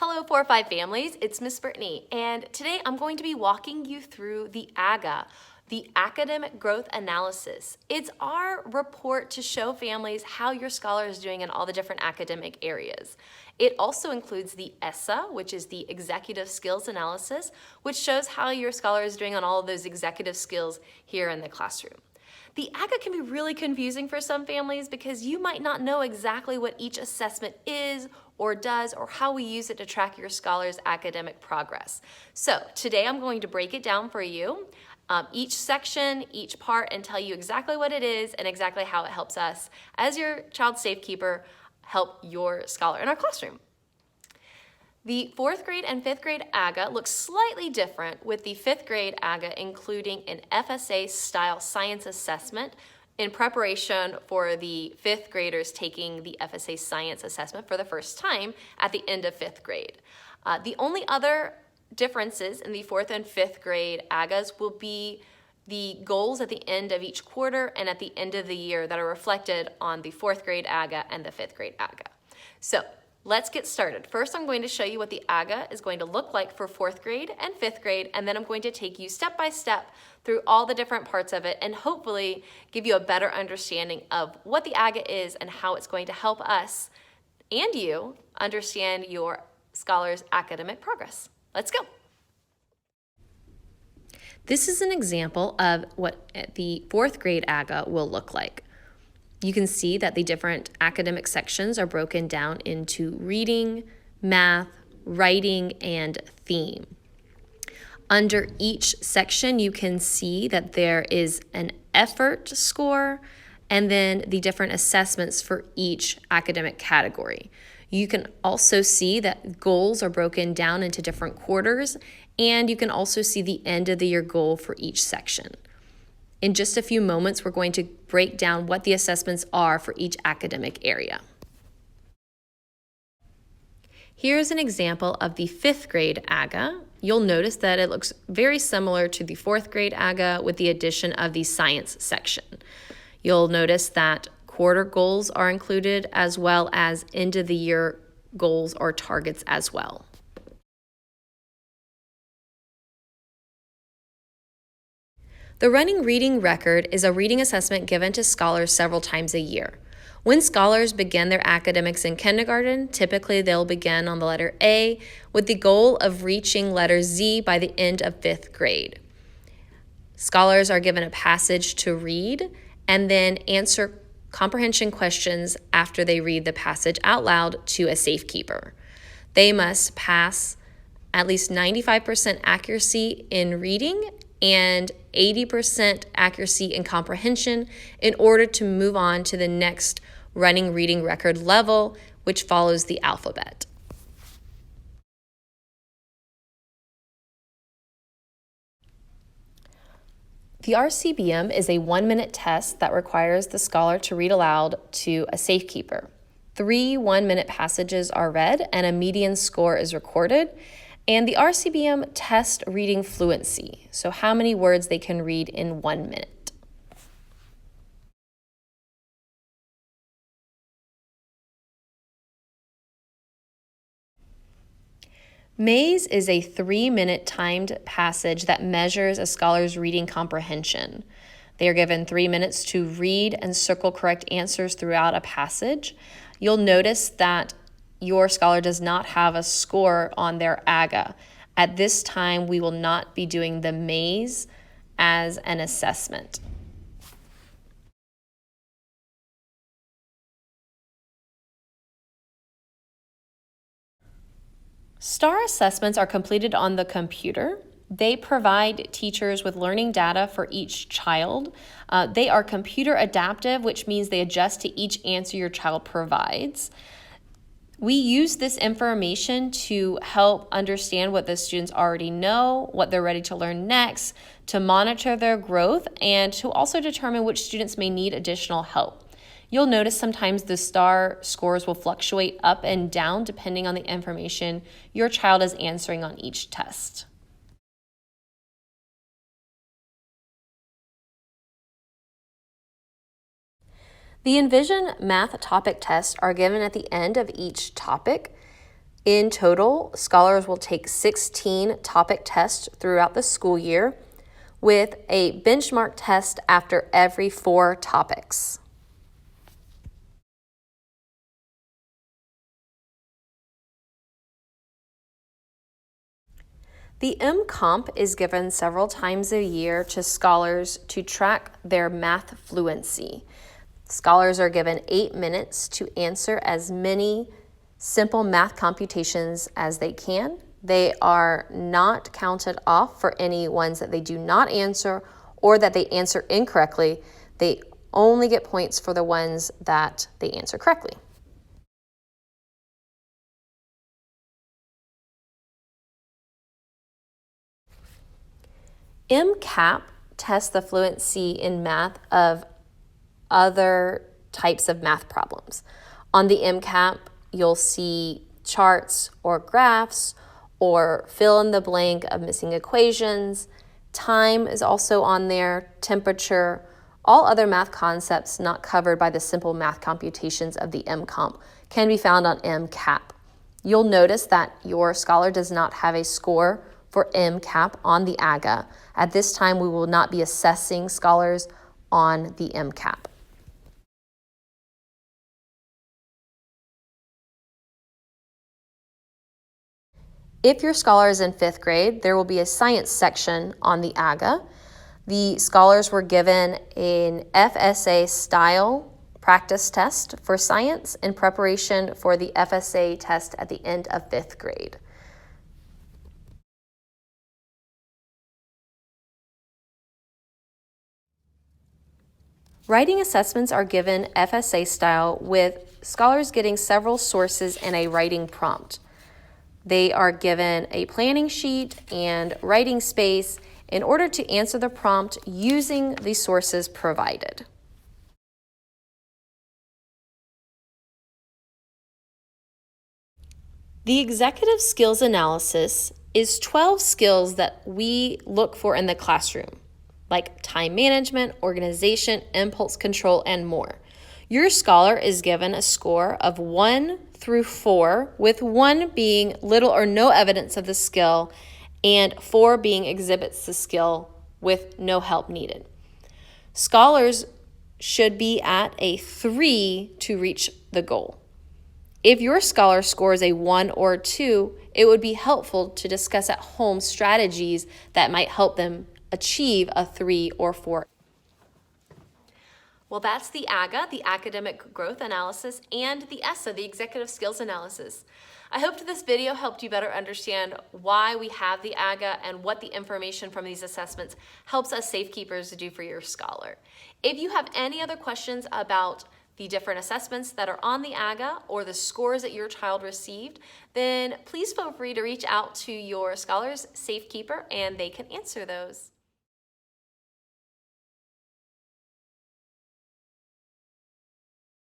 Hello 4 or 5 families, it's Miss Brittany, and today I'm going to be walking you through the AGA, the Academic Growth Analysis. It's our report to show families how your scholar is doing in all the different academic areas. It also includes the ESSA, which is the Executive Skills Analysis, which shows how your scholar is doing on all of those executive skills here in the classroom. The AGA can be really confusing for some families because you might not know exactly what each assessment is or does or how we use it to track your scholar's academic progress. So today I'm going to break it down for you, each section, each part, and tell you exactly what it is and exactly how it helps us as your child safekeeper help your scholar in our classroom. The 4th grade and 5th grade AGA looks slightly different, with the 5th grade AGA including an FSA style science assessment in preparation for the 5th graders taking the FSA science assessment for the first time at the end of 5th grade. The only other differences in the 4th and 5th grade AGAs will be the goals at the end of each quarter and at the end of the year that are reflected on the 4th grade AGA and the 5th grade AGA. So let's get started. First, I'm going to show you what the AGA is going to look like for 4th grade and 5th grade, and then I'm going to take you step by step through all the different parts of it and hopefully give you a better understanding of what the AGA is and how it's going to help us and you understand your scholar's academic progress. Let's go. This is an example of what the 4th grade AGA will look like. You can see that the different academic sections are broken down into reading, math, writing, and theme. Under each section, you can see that there is an effort score and then the different assessments for each academic category. You can also see that goals are broken down into different quarters, and you can also see the end of the year goal for each section. In just a few moments, we're going to break down what the assessments are for each academic area. Here's an example of the 5th grade AGA. You'll notice that it looks very similar to the 4th grade AGA with the addition of the science section. You'll notice that quarter goals are included as well as end of the year goals or targets as well. The running reading record is a reading assessment given to scholars several times a year. When scholars begin their academics in kindergarten, typically they'll begin on the letter A with the goal of reaching letter Z by the end of 5th grade. Scholars are given a passage to read and then answer comprehension questions after they read the passage out loud to a safekeeper. They must pass at least 95% accuracy in reading and 80% accuracy in comprehension in order to move on to the next running reading record level, which follows the alphabet. The RCBM is a 1-minute test that requires the scholar to read aloud to a safekeeper. 3 1-minute passages are read and a median score is recorded. And the RCBM tests reading fluency, so how many words they can read in 1 minute. Maze is a 3-minute timed passage that measures a scholar's reading comprehension. They are given 3 minutes to read and circle correct answers throughout a passage. You'll notice that your scholar does not have a score on their AGA. At this time, we will not be doing the maze as an assessment. STAR assessments are completed on the computer. They provide teachers with learning data for each child. They are computer adaptive, which means they adjust to each answer your child provides. We use this information to help understand what the students already know, what they're ready to learn next, to monitor their growth, and to also determine which students may need additional help. You'll notice sometimes the STAR scores will fluctuate up and down depending on the information your child is answering on each test. The Envision math topic tests are given at the end of each topic. In total, scholars will take 16 topic tests throughout the school year with a benchmark test after every 4 topics. The M-Comp is given several times a year to scholars to track their math fluency. Scholars are given 8 minutes to answer as many simple math computations as they can. They are not counted off for any ones that they do not answer or that they answer incorrectly. They only get points for the ones that they answer correctly. MCAP tests the fluency in math of other types of math problems. On the MCAP, you'll see charts or graphs or fill in the blank of missing equations. Time is also on there, temperature, all other math concepts not covered by the simple math computations of the MComp can be found on MCAP. You'll notice that your scholar does not have a score for MCAP on the AGA. At this time, we will not be assessing scholars on the MCAP. If your scholar is in 5th grade, there will be a science section on the AGA. The scholars were given an FSA style practice test for science in preparation for the FSA test at the end of 5th grade. Writing assessments are given FSA style with scholars getting several sources and a writing prompt. They are given a planning sheet and writing space in order to answer the prompt using the sources provided. The executive skills analysis is 12 skills that we look for in the classroom, like time management, organization, impulse control, and more. Your scholar is given a score of 1 through 4, with 1 being little or no evidence of the skill and 4 being exhibits the skill with no help needed. Scholars should be at a 3 to reach the goal. If your scholar scores a 1 or 2, it would be helpful to discuss at home strategies that might help them achieve a 3 or 4. Well, that's the AGA, the Academic Growth Analysis, and the ESSA, the Executive Skills Analysis. I hope this video helped you better understand why we have the AGA and what the information from these assessments helps us safekeepers do for your scholar. If you have any other questions about the different assessments that are on the AGA or the scores that your child received, then please feel free to reach out to your scholar's safekeeper and they can answer those.